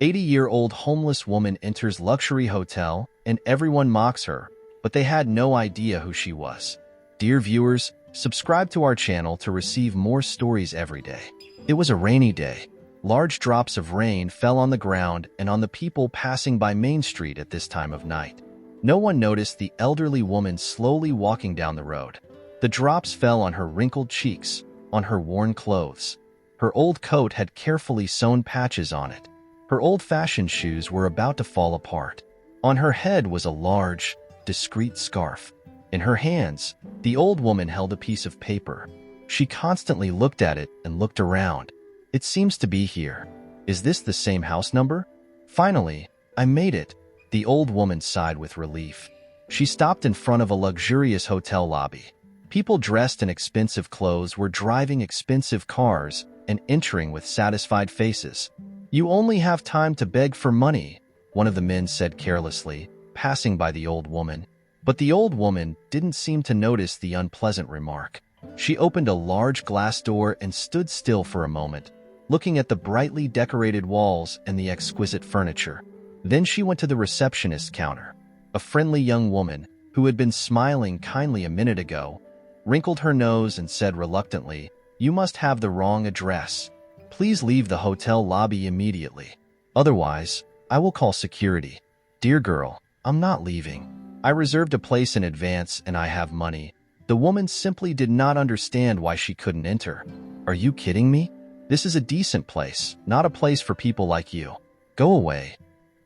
80-year-old homeless woman enters luxury hotel and everyone mocks her, but they had no idea who she was. Dear viewers, subscribe to our channel to receive more stories every day. It was a rainy day. Large drops of rain fell on the ground and on the people passing by Main Street at this time of night. No one noticed the elderly woman slowly walking down the road. The drops fell on her wrinkled cheeks, on her worn clothes. Her old coat had carefully sewn patches on it. Her old-fashioned shoes were about to fall apart. On her head was a large, discreet scarf. In her hands, the old woman held a piece of paper. She constantly looked at it and looked around. It seems to be here. Is this the same house number? Finally, I made it. The old woman sighed with relief. She stopped in front of a luxurious hotel lobby. People dressed in expensive clothes were driving expensive cars and entering with satisfied faces. You only have time to beg for money, one of the men said carelessly, passing by the old woman. But the old woman didn't seem to notice the unpleasant remark. She opened a large glass door and stood still for a moment, looking at the brightly decorated walls and the exquisite furniture. Then she went to the receptionist's counter. A friendly young woman, who had been smiling kindly a minute ago, wrinkled her nose and said reluctantly, "You must have the wrong address. Please leave the hotel lobby immediately. Otherwise, I will call security." "Dear girl, I'm not leaving. I reserved a place in advance and I have money." The woman simply did not understand why she couldn't enter. "Are you kidding me? This is a decent place, not a place for people like you. Go away."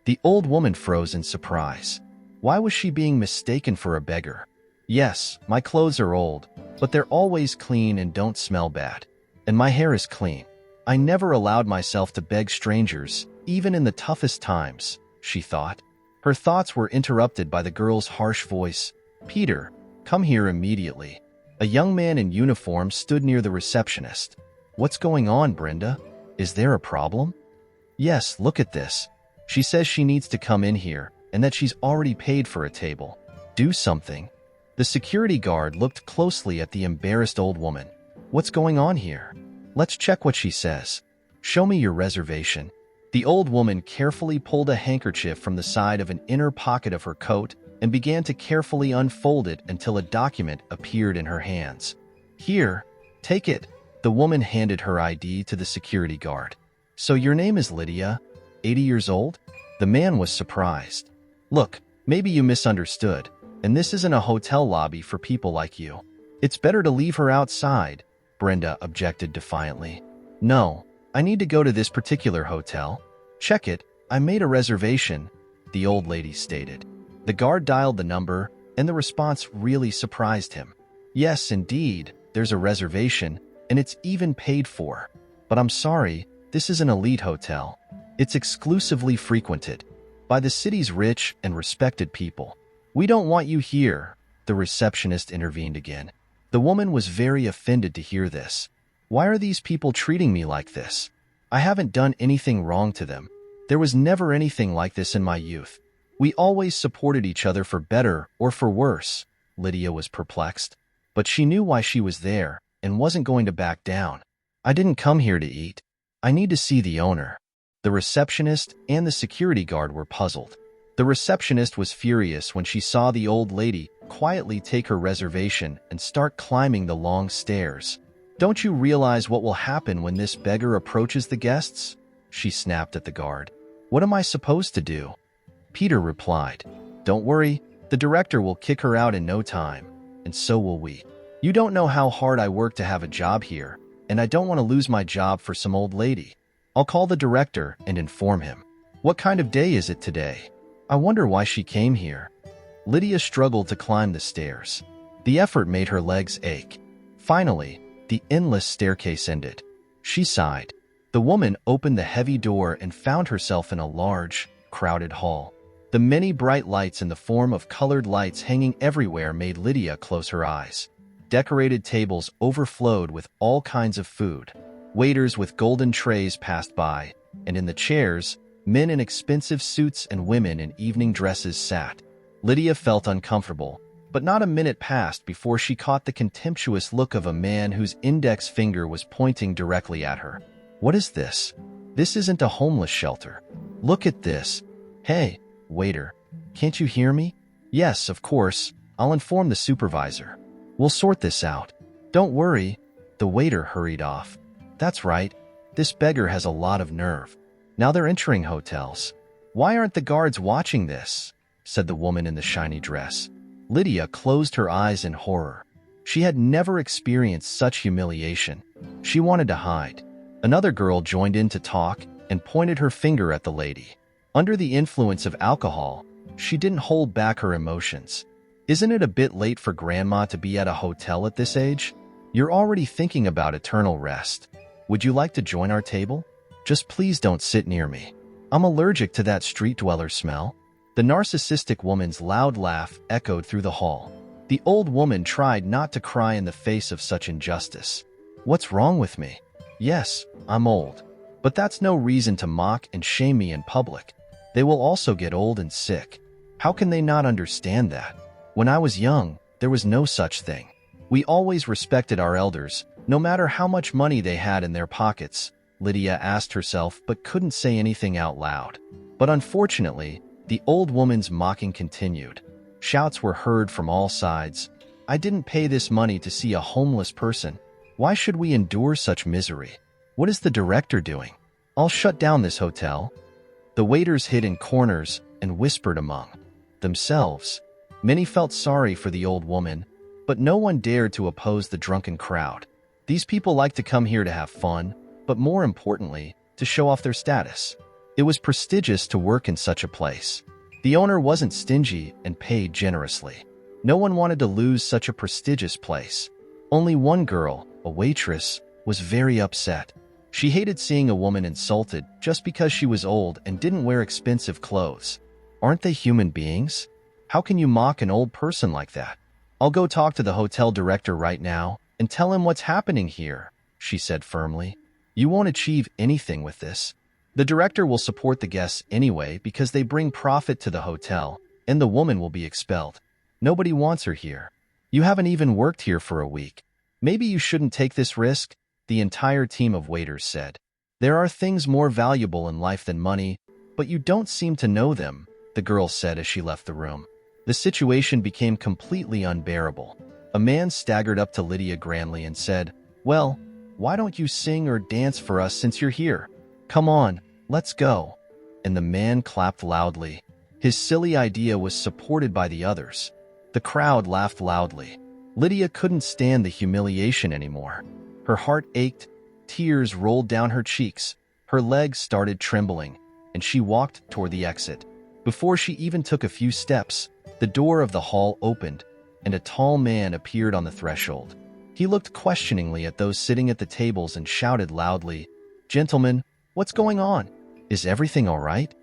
The old woman froze in surprise. Why was she being mistaken for a beggar? "Yes, my clothes are old, but they're always clean and don't smell bad. And my hair is clean. I never allowed myself to beg strangers, even in the toughest times," she thought. Her thoughts were interrupted by the girl's harsh voice. "Peter, come here immediately." A young man in uniform stood near the receptionist. "What's going on, Brenda? Is there a problem?" "Yes, look at this. She says she needs to come in here and that she's already paid for a table. Do something." The security guard looked closely at the embarrassed old woman. "What's going on here? Let's check what she says. Show me your reservation." The old woman carefully pulled a handkerchief from the side of an inner pocket of her coat and began to carefully unfold it until a document appeared in her hands. "Here, take it." The woman handed her ID to the security guard. "So your name is Lydia, 80 years old?" The man was surprised. "Look, maybe you misunderstood, and this isn't a hotel lobby for people like you. It's better to leave her outside," Brenda objected defiantly. "No, I need to go to this particular hotel. Check it, I made a reservation," the old lady stated. The guard dialed the number, and the response really surprised him. "Yes, indeed, there's a reservation, and it's even paid for. But I'm sorry, this is an elite hotel. It's exclusively frequented by the city's rich and respected people. We don't want you here," the receptionist intervened again. The woman was very offended to hear this. "Why are these people treating me like this? I haven't done anything wrong to them. There was never anything like this in my youth. We always supported each other for better or for worse." Lydia was perplexed, but she knew why she was there and wasn't going to back down. "I didn't come here to eat. I need to see the owner." The receptionist and the security guard were puzzled. The receptionist was furious when she saw the old lady quietly take her reservation and start climbing the long stairs. "Don't you realize what will happen when this beggar approaches the guests?" she snapped at the guard. "What am I supposed to do?" Peter replied, "Don't worry, the director will kick her out in no time, and so will we. You don't know how hard I work to have a job here, and I don't want to lose my job for some old lady. I'll call the director and inform him. What kind of day is it today? I wonder why she came here." Lydia struggled to climb the stairs. The effort made her legs ache. Finally, the endless staircase ended. She sighed. The woman opened the heavy door and found herself in a large, crowded hall. The many bright lights in the form of colored lights hanging everywhere made Lydia close her eyes. Decorated tables overflowed with all kinds of food. Waiters with golden trays passed by, and in the chairs, men in expensive suits and women in evening dresses sat. Lydia felt uncomfortable, but not a minute passed before she caught the contemptuous look of a man whose index finger was pointing directly at her. "What is this? This isn't a homeless shelter." Look at this. Hey, waiter, can't you hear me? Yes, of course. I'll inform the supervisor. We'll sort this out. Don't worry. The waiter hurried off. That's right. This beggar has a lot of nerve. Now they're entering hotels. Why aren't the guards watching this? Said the woman in the shiny dress. Lydia closed her eyes in horror. She had never experienced such humiliation. She wanted to hide. Another girl joined in to talk and pointed her finger at the lady. Under the influence of alcohol, she didn't hold back her emotions. Isn't it a bit late for Grandma to be at a hotel at this age? You're already thinking about eternal rest. Would you like to join our table? Just please don't sit near me. I'm allergic to that street dweller smell. The narcissistic woman's loud laugh echoed through the hall. The old woman tried not to cry in the face of such injustice. What's wrong with me? Yes, I'm old. But that's no reason to mock and shame me in public. They will also get old and sick. How can they not understand that? When I was young, there was no such thing. We always respected our elders, no matter how much money they had in their pockets, Lydia asked herself but couldn't say anything out loud. But unfortunately, the old woman's mocking continued. Shouts were heard from all sides. I didn't pay this money to see a homeless person. Why should we endure such misery? What is the director doing? I'll shut down this hotel. The waiters hid in corners and whispered among themselves. Many felt sorry for the old woman, but no one dared to oppose the drunken crowd. These people like to come here to have fun, but more importantly, to show off their status. It was prestigious to work in such a place. The owner wasn't stingy and paid generously. No one wanted to lose such a prestigious place. Only one girl, a waitress, was very upset. She hated seeing a woman insulted just because she was old and didn't wear expensive clothes. Aren't they human beings? How can you mock an old person like that? I'll go talk to the hotel director right now and tell him what's happening here, she said firmly. You won't achieve anything with this. The director will support the guests anyway because they bring profit to the hotel, and the woman will be expelled. Nobody wants her here. You haven't even worked here for a week. Maybe you shouldn't take this risk, the entire team of waiters said. There are things more valuable in life than money, but you don't seem to know them, the girl said as she left the room. The situation became completely unbearable. A man staggered up to Lydia grandly and said, Well, why don't you sing or dance for us since you're here? Come on, let's go. And the man clapped loudly. His silly idea was supported by the others. The crowd laughed loudly. Lydia couldn't stand the humiliation anymore. Her heart ached, tears rolled down her cheeks, her legs started trembling, and she walked toward the exit. Before she even took a few steps, the door of the hall opened, and a tall man appeared on the threshold. He looked questioningly at those sitting at the tables and shouted loudly, Gentlemen, what's going on? Is everything all right?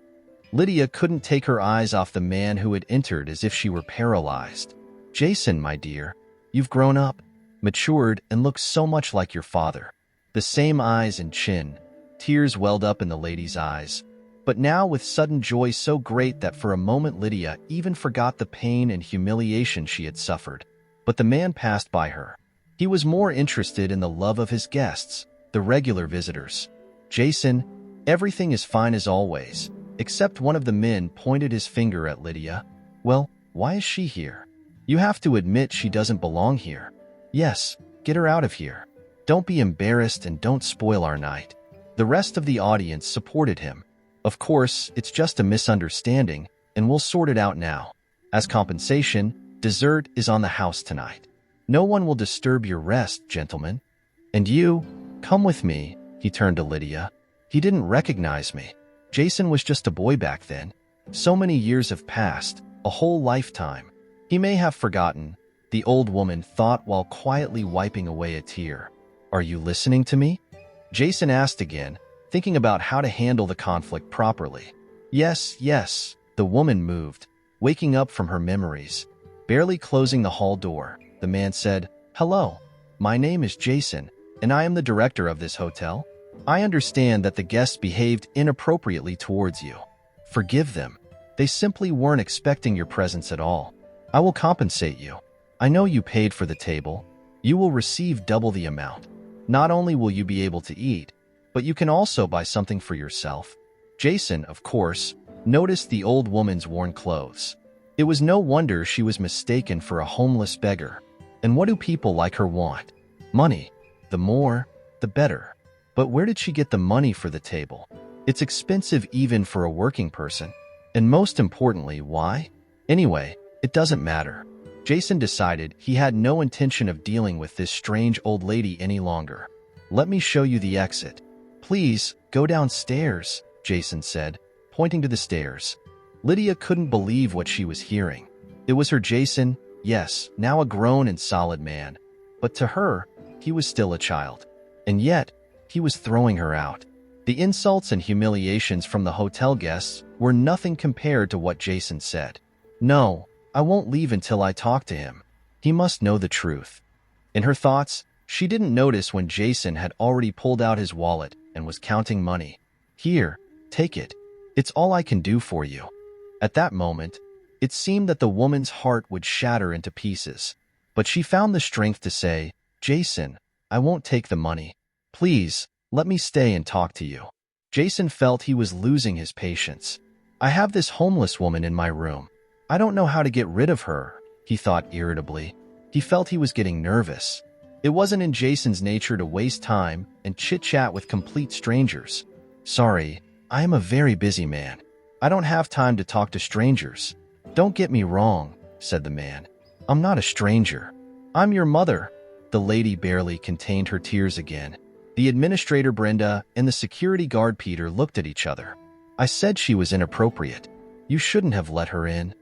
Lydia couldn't take her eyes off the man who had entered as if she were paralyzed. Jason, my dear, you've grown up, matured, and look so much like your father. The same eyes and chin. Tears welled up in the lady's eyes, but now with sudden joy so great that for a moment Lydia even forgot the pain and humiliation she had suffered. But the man passed by her. He was more interested in the love of his guests, the regular visitors. Jason, everything is fine as always, except one of the men pointed his finger at Lydia. Well, why is she here? You have to admit she doesn't belong here. Yes, get her out of here. Don't be embarrassed and don't spoil our night. The rest of the audience supported him. Of course, it's just a misunderstanding, and we'll sort it out now. As compensation, dessert is on the house tonight. No one will disturb your rest, gentlemen. And you, come with me, he turned to Lydia. He didn't recognize me. Jason was just a boy back then. So many years have passed, a whole lifetime. He may have forgotten, the old woman thought while quietly wiping away a tear. Are you listening to me? Jason asked again, thinking about how to handle the conflict properly. Yes, yes, the woman moved, waking up from her memories. Barely closing the hall door, the man said, Hello, my name is Jason, and I am the director of this hotel. I understand that the guests behaved inappropriately towards you. Forgive them. They simply weren't expecting your presence at all. I will compensate you. I know you paid for the table. You will receive double the amount. Not only will you be able to eat, but you can also buy something for yourself. Jason, of course, noticed the old woman's worn clothes. It was no wonder she was mistaken for a homeless beggar. And what do people like her want? Money. The more, the better. But where did she get the money for the table? It's expensive even for a working person. And most importantly, why? Anyway, it doesn't matter. Jason decided he had no intention of dealing with this strange old lady any longer. Let me show you the exit. Please, go downstairs, Jason said, pointing to the stairs. Lydia couldn't believe what she was hearing. It was her Jason, yes, now a grown and solid man. But to her, he was still a child. And yet, he was throwing her out. The insults and humiliations from the hotel guests were nothing compared to what Jason said. No, I won't leave until I talk to him. He must know the truth. In her thoughts, she didn't notice when Jason had already pulled out his wallet and was counting money. Here, take it. It's all I can do for you. At that moment, it seemed that the woman's heart would shatter into pieces. But she found the strength to say, Jason, I won't take the money. Please, let me stay and talk to you. Jason felt he was losing his patience. I have this homeless woman in my room. I don't know how to get rid of her, he thought irritably. He felt he was getting nervous. It wasn't in Jason's nature to waste time and chit-chat with complete strangers. Sorry, I am a very busy man. I don't have time to talk to strangers. Don't get me wrong, said the man. I'm not a stranger. I'm your mother. The lady barely contained her tears again. The administrator Brenda and the security guard Peter looked at each other. I said she was inappropriate. You shouldn't have let her in.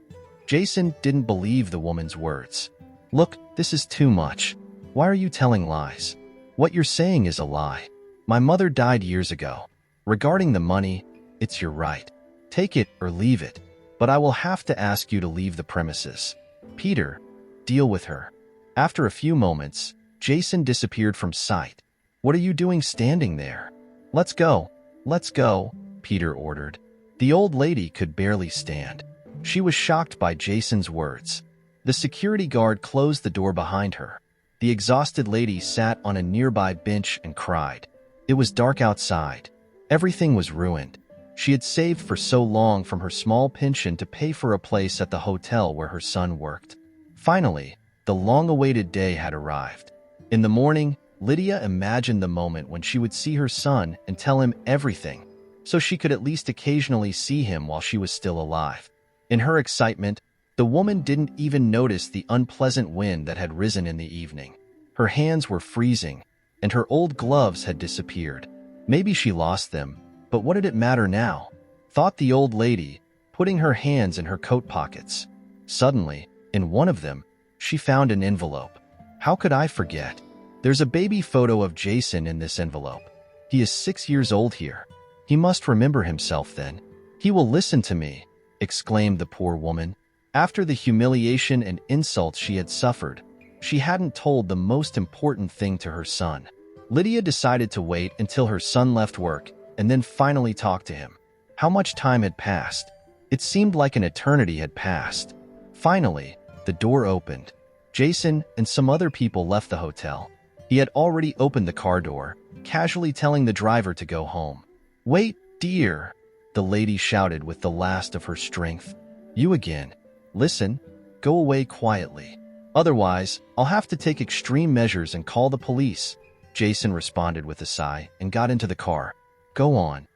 Jason didn't believe the woman's words. Look, this is too much. Why are you telling lies? What you're saying is a lie. My mother died years ago. Regarding the money, it's your right. Take it or leave it. But I will have to ask you to leave the premises. Peter, deal with her. After a few moments, Jason disappeared from sight. What are you doing standing there? Let's go. Let's go, Peter ordered. The old lady could barely stand. She was shocked by Jason's words. The security guard closed the door behind her. The exhausted lady sat on a nearby bench and cried. It was dark outside. Everything was ruined. She had saved for so long from her small pension to pay for a place at the hotel where her son worked. Finally, the long-awaited day had arrived. In the morning, Lydia imagined the moment when she would see her son and tell him everything, so she could at least occasionally see him while she was still alive. In her excitement, the woman didn't even notice the unpleasant wind that had risen in the evening. Her hands were freezing, and her old gloves had disappeared. Maybe she lost them, but what did it matter now? Thought the old lady, putting her hands in her coat pockets. Suddenly, in one of them, she found an envelope. How could I forget? There's a baby photo of Jason in this envelope. He is 6 years old here. He must remember himself then. He will listen to me, exclaimed the poor woman. After the humiliation and insults she had suffered, she hadn't told the most important thing to her son. Lydia decided to wait until her son left work and then finally talk to him. How much time had passed? It seemed like an eternity had passed. Finally, the door opened. Jason and some other people left the hotel. He had already opened the car door, casually telling the driver to go home. Wait, dear, the lady shouted with the last of her strength. You again. Listen, go away quietly. Otherwise, I'll have to take extreme measures and call the police. Jason responded with a sigh and got into the car. Go on.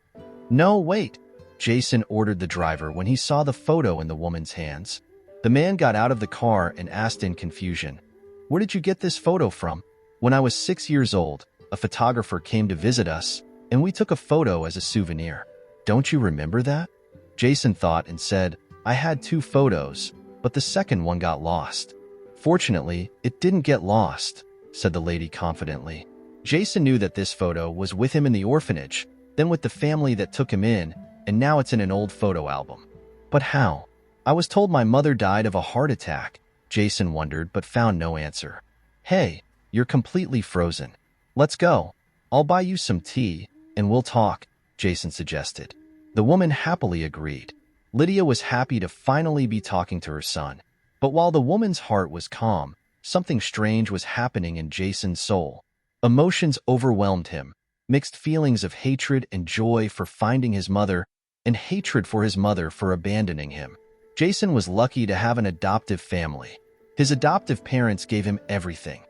No, wait, Jason ordered the driver when he saw the photo in the woman's hands. The man got out of the car and asked in confusion, Where did you get this photo from? When I was 6 years old, a photographer came to visit us, and we took a photo as a souvenir. Don't you remember that? Jason thought and said, I had 2 photos, but the second one got lost. Fortunately, it didn't get lost, said the lady confidently. Jason knew that this photo was with him in the orphanage, then with the family that took him in, and now it's in an old photo album. But how? I was told my mother died of a heart attack. Jason wondered but found no answer. Hey, you're completely frozen. Let's go. I'll buy you some tea, and we'll talk, Jason suggested. The woman happily agreed. Lydia was happy to finally be talking to her son. But while the woman's heart was calm, something strange was happening in Jason's soul. Emotions overwhelmed him, mixed feelings of hatred and joy for finding his mother, and hatred for his mother for abandoning him. Jason was lucky to have an adoptive family. His adoptive parents gave him everything: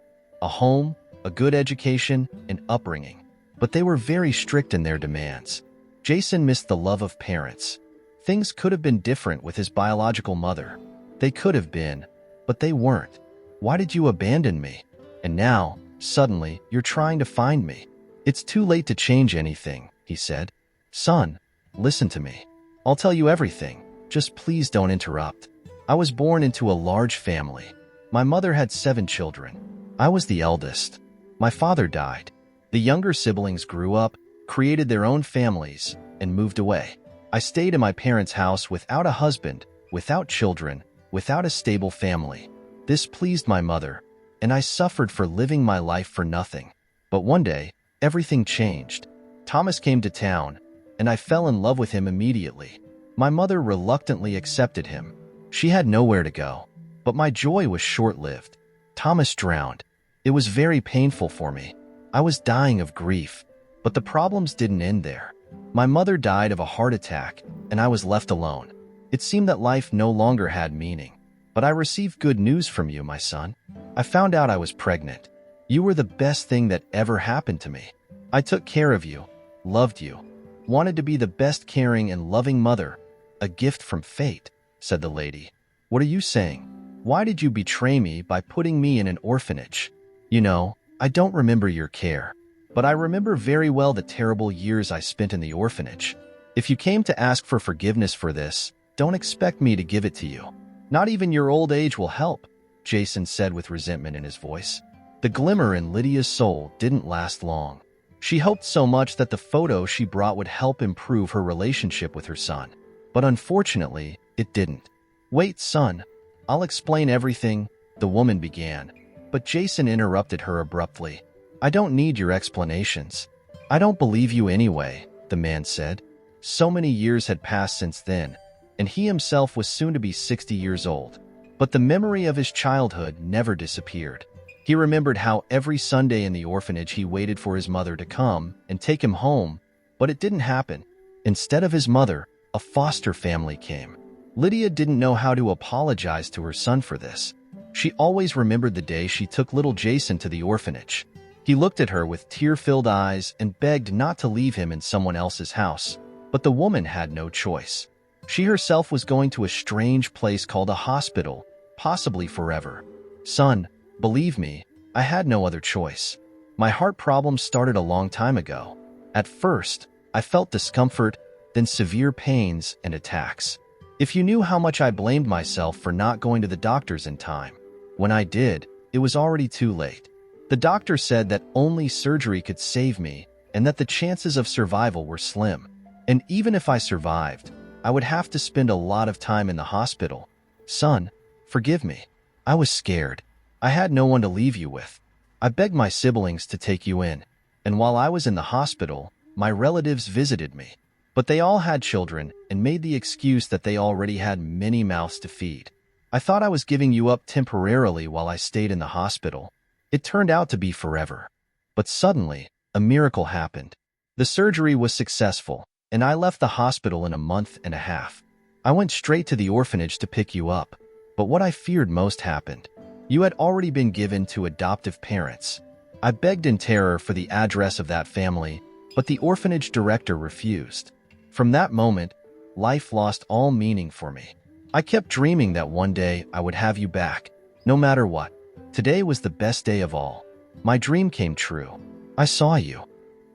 a home, a good education, and upbringing. But they were very strict in their demands. Jason missed the love of parents. Things could have been different with his biological mother. They could have been, but they weren't. Why did you abandon me? And now, suddenly, you're trying to find me. It's too late to change anything, he said. Son, listen to me. I'll tell you everything. Just please don't interrupt. I was born into a large family. My mother had 7 children. I was the eldest. My father died. The younger siblings grew up, created their own families, and moved away. I stayed in my parents' house without a husband, without children, without a stable family. This pleased my mother, and I suffered for living my life for nothing. But one day, everything changed. Thomas came to town, and I fell in love with him immediately. My mother reluctantly accepted him. She had nowhere to go. But my joy was short-lived. Thomas drowned. It was very painful for me. I was dying of grief. But the problems didn't end there. My mother died of a heart attack, and I was left alone. It seemed that life no longer had meaning. But I received good news from you, my son. I found out I was pregnant. You were the best thing that ever happened to me. I took care of you, loved you, wanted to be the best caring and loving mother. A gift from fate, said the lady. What are you saying? Why did you betray me by putting me in an orphanage? You know, I don't remember your care, but I remember very well the terrible years I spent in the orphanage. If you came to ask for forgiveness for this, don't expect me to give it to you. Not even your old age will help, Jason said with resentment in his voice. The glimmer in Lydia's soul didn't last long. She hoped so much that the photo she brought would help improve her relationship with her son. But unfortunately, it didn't. Wait, son. I'll explain everything, the woman began. But Jason interrupted her abruptly. I don't need your explanations. I don't believe you anyway, the man said. So many years had passed since then, and he himself was soon to be 60 years old. But the memory of his childhood never disappeared. He remembered how every Sunday in the orphanage he waited for his mother to come and take him home, but it didn't happen. Instead of his mother, a foster family came. Lydia didn't know how to apologize to her son for this. She always remembered the day she took little Jason to the orphanage. He looked at her with tear-filled eyes and begged not to leave him in someone else's house. But the woman had no choice. She herself was going to a strange place called a hospital, possibly forever. Son, believe me, I had no other choice. My heart problems started a long time ago. At first, I felt discomfort, then severe pains and attacks. If you knew how much I blamed myself for not going to the doctors in time. When I did, it was already too late. The doctor said that only surgery could save me and that the chances of survival were slim. And even if I survived, I would have to spend a lot of time in the hospital. Son, forgive me. I was scared. I had no one to leave you with. I begged my siblings to take you in, and while I was in the hospital, my relatives visited me. But they all had children and made the excuse that they already had many mouths to feed. I thought I was giving you up temporarily while I stayed in the hospital. It turned out to be forever. But suddenly, a miracle happened. The surgery was successful, and I left the hospital in a month and a half. I went straight to the orphanage to pick you up. But what I feared most happened. You had already been given to adoptive parents. I begged in terror for the address of that family, but the orphanage director refused. From that moment, life lost all meaning for me. I kept dreaming that one day I would have you back, no matter what. Today was the best day of all. My dream came true. I saw you.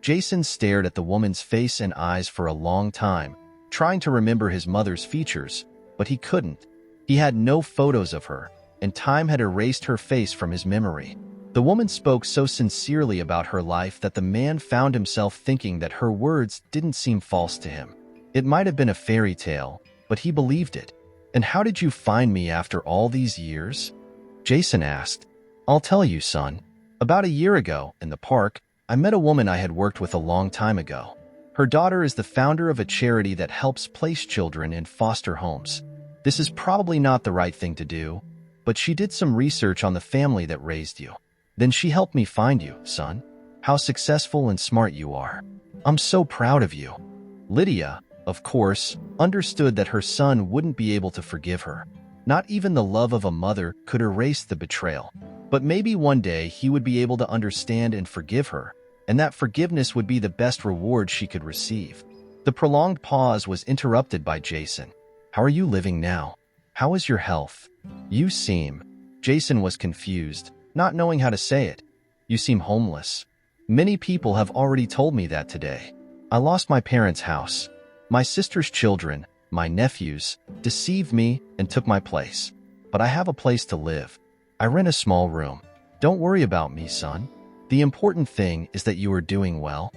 Jason stared at the woman's face and eyes for a long time, trying to remember his mother's features, but he couldn't. He had no photos of her, and time had erased her face from his memory. The woman spoke so sincerely about her life that the man found himself thinking that her words didn't seem false to him. It might have been a fairy tale, but he believed it. And how did you find me after all these years? Jason asked. I'll tell you, son. About a year ago, in the park, I met a woman I had worked with a long time ago. Her daughter is the founder of a charity that helps place children in foster homes. This is probably not the right thing to do, but she did some research on the family that raised you. Then she helped me find you, son. How successful and smart you are. I'm so proud of you. Lydia, of course, understood that her son wouldn't be able to forgive her. Not even the love of a mother could erase the betrayal. But maybe one day he would be able to understand and forgive her, and that forgiveness would be the best reward she could receive. The prolonged pause was interrupted by Jason. "How are you living now? How is your health? You seem..." Jason was confused, not knowing how to say it. "You seem homeless. Many people have already told me that today. I lost my parents' house. My sister's children, my nephews, deceived me and took my place. But I have a place to live. I rent a small room. Don't worry about me, son. The important thing is that you are doing well."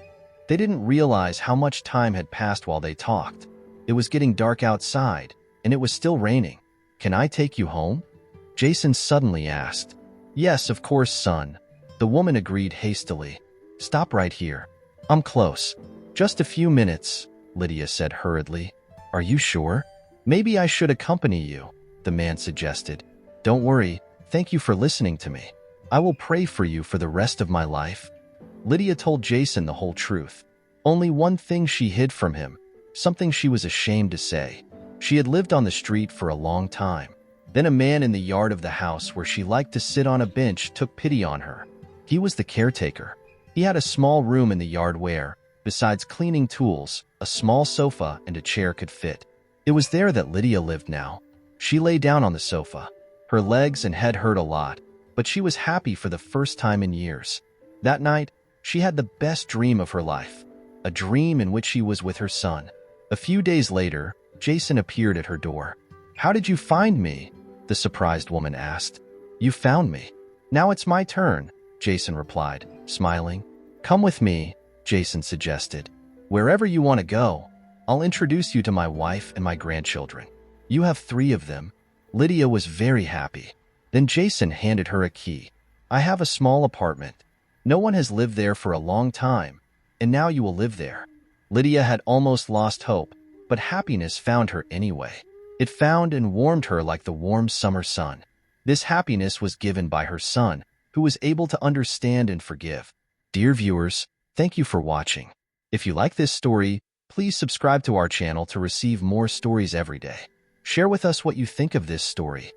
They didn't realize how much time had passed while they talked. It was getting dark outside, and it was still raining. "Can I take you home?" Jason suddenly asked. "Yes, of course, son." The woman agreed hastily. "Stop right here. I'm close." "Just a few minutes," Lydia said hurriedly. "Are you sure? Maybe I should accompany you," the man suggested. "Don't worry. Thank you for listening to me. I will pray for you for the rest of my life." Lydia told Jason the whole truth. Only one thing she hid from him, something she was ashamed to say. She had lived on the street for a long time. Then a man in the yard of the house where she liked to sit on a bench took pity on her. He was the caretaker. He had a small room in the yard where, besides cleaning tools, a small sofa and a chair could fit. It was there that Lydia lived now. She lay down on the sofa. Her legs and head hurt a lot, but she was happy for the first time in years. That night, she had the best dream of her life, a dream in which she was with her son. A few days later, Jason appeared at her door. "How did you find me?" the surprised woman asked. "You found me. Now it's my turn," Jason replied, smiling. "Come with me," Jason suggested. "Wherever you want to go. I'll introduce you to my wife and my grandchildren. You have 3 of them." Lydia was very happy. Then Jason handed her a key. "I have a small apartment. No one has lived there for a long time, and now you will live there." Lydia had almost lost hope, but happiness found her anyway. It found and warmed her like the warm summer sun. This happiness was given by her son, who was able to understand and forgive. Dear viewers, thank you for watching. If you like this story, please subscribe to our channel to receive more stories every day. Share with us what you think of this story.